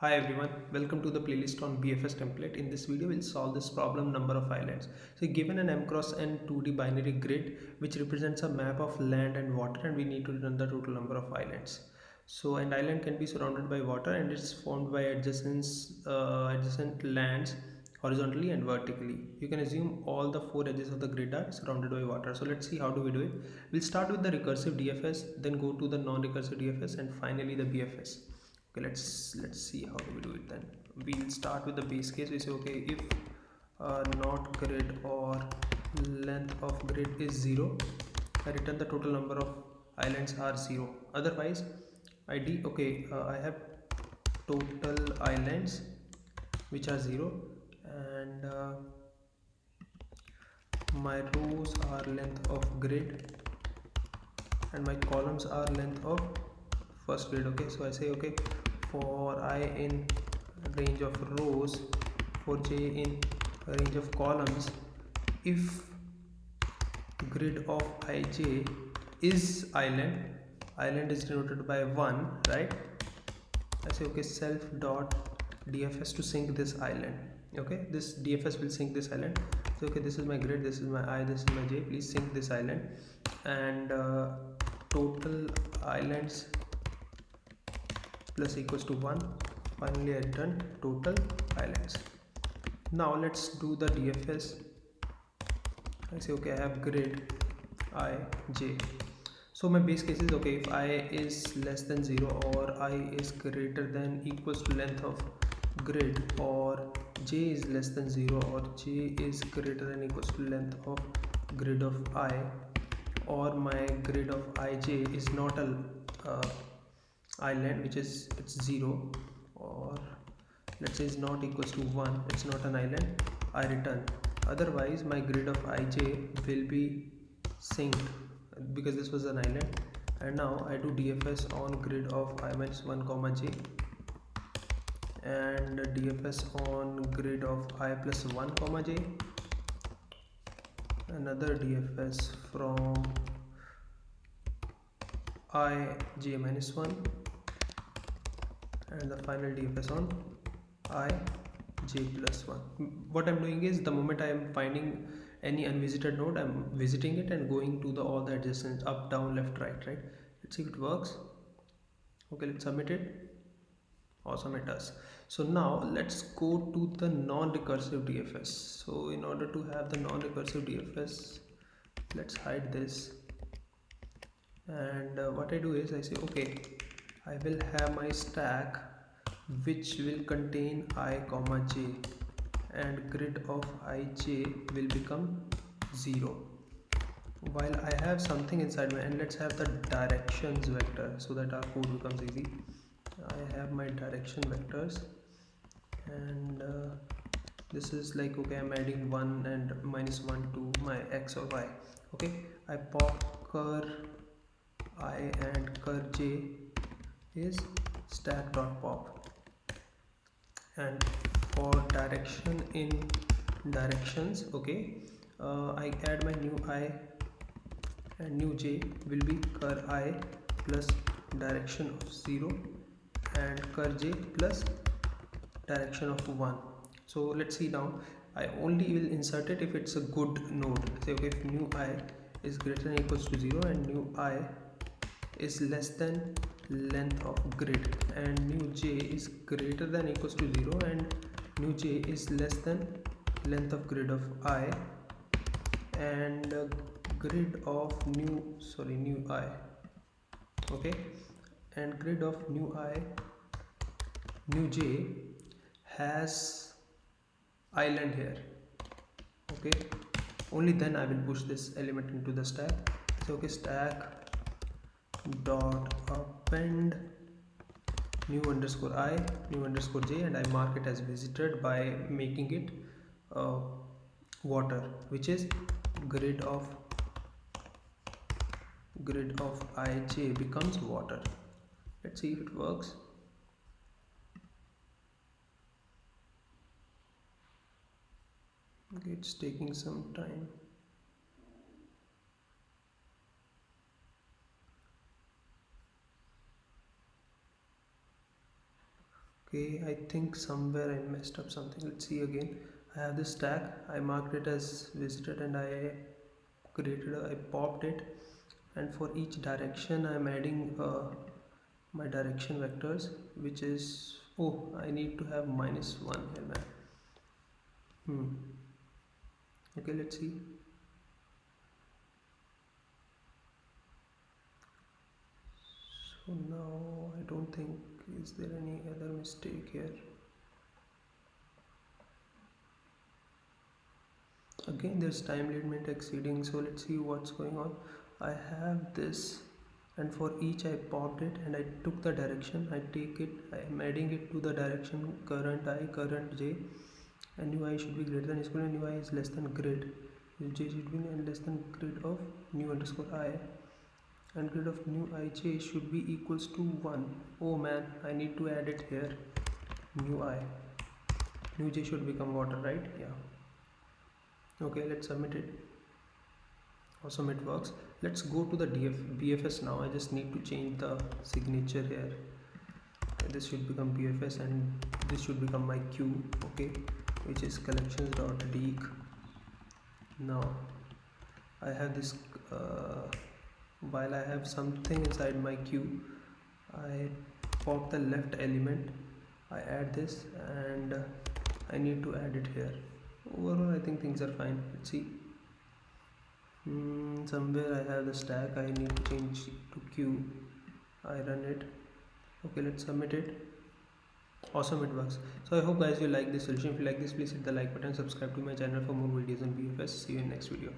Hi everyone, welcome to the playlist on BFS template. In this video, we'll solve this problem number of islands. So given an M cross N 2D binary grid which represents a map of land and water, and we need to return the total number of islands. So an island can be surrounded by water and it's formed by adjacent lands horizontally and vertically. You can assume all the four edges of the grid are surrounded by water. So let's see how do we do it. We'll start with the recursive DFS, then go to the non-recursive DFS, and finally the BFS. Okay, let's see how do we do it then. We'll start with the base case. We say, okay, if not grid or length of grid is 0, I return the total number of islands are 0. Otherwise, I have total islands which are 0, and my rows are length of grid and my columns are length of first grid. Okay, so I say, okay, for I in range of rows, for j in range of columns, if grid of ij is island is denoted by 1, right? I say, okay, self dot dfs to sync this island. Okay, this dfs will sync this island. So okay, this is my grid, this is my I, this is my j, please sync this island. And total islands plus equals to 1. Finally I return total islands. Now let's do the dfs. I say, okay, I have grid I j. So my base case is, okay, if I is less than 0 or I is greater than equals to length of grid, or j is less than 0 or j is greater than equals to length of grid of I, or my grid of ij is not a uh, island, which is it's 0, or let's say is not equals to 1, it's not an island, I return. Otherwise my grid of ij will be synced because this was an island. And now I do dfs on grid of I minus 1 comma j, and dfs on grid of I plus 1 comma j, another dfs from I j minus 1, and the final dfs on I j plus 1. What I'm doing is, the moment I am finding any unvisited node, I'm visiting it and going to the all the adjacent up, down, left, right. Let's see if it works. Okay, let's submit it. Awesome, it does. So now let's go to the non-recursive DFS. So in order to have the non-recursive DFS, let's hide this. And what I do is I say, okay, I will have my stack which will contain I comma j, and grid of ij will become 0, while I have something inside my, and let's have the directions vector so that our code becomes easy. I have my direction vectors, and this is like, okay, I'm adding 1 and minus 1 to my x or y. Okay, I pop cur I and cur j is stack dot pop, and for direction in directions, okay, I add my new I, and new j will be cur I plus direction of 0 and cur j plus direction of 1. So let's see now. I only will insert it if it's a good node. Say, okay, if new I is greater than equals to 0 and new I is less than length of grid, and new j is greater than equals to 0 and new j is less than length of grid of I, and grid of new I. Okay, and grid of new I, new j has island here. Okay, only then I will push this element into the stack. So okay, stack dot append new underscore I, new underscore j, and I mark it as visited by making it water, which is grid of ij becomes water. Let's see if it works. Okay, it's taking some time. Okay, I think somewhere I messed up something. Let's see again. I have this tag. I marked it as visited and I popped it. And for each direction, I'm adding my direction vectors, which is, oh, I need to have -1 here, man. Okay, let's see. So now I don't think, is there any other mistake here? Again, there's time limit exceeding, so let's see what's going on. I have this, and for each I popped it and I took the direction. I take it, I am adding it to the direction current I, current j, and new I should be greater than equal to new I is less than grid. J should be less than grid of new underscore I, and grid of new ij should be equals to 1. Oh man, I need to add it here. New I, new j should become water, right? Yeah. Okay, let's submit it. Awesome, it works. Let's go to the BFS now. I just need to change the signature here. This should become BFS and this should become my queue, okay, which is collections.deek. Now I have this, while I have something inside my queue, I pop the left element, I add this, and I need to add it here. Overall I think things are fine. Let's see. Somewhere I have the stack. I need to change to queue. I run it. Okay, let's submit it. Awesome, it works. So I hope guys you like this solution. If you like this, please hit the like button, subscribe to my channel for more videos on BFS. See you in next video.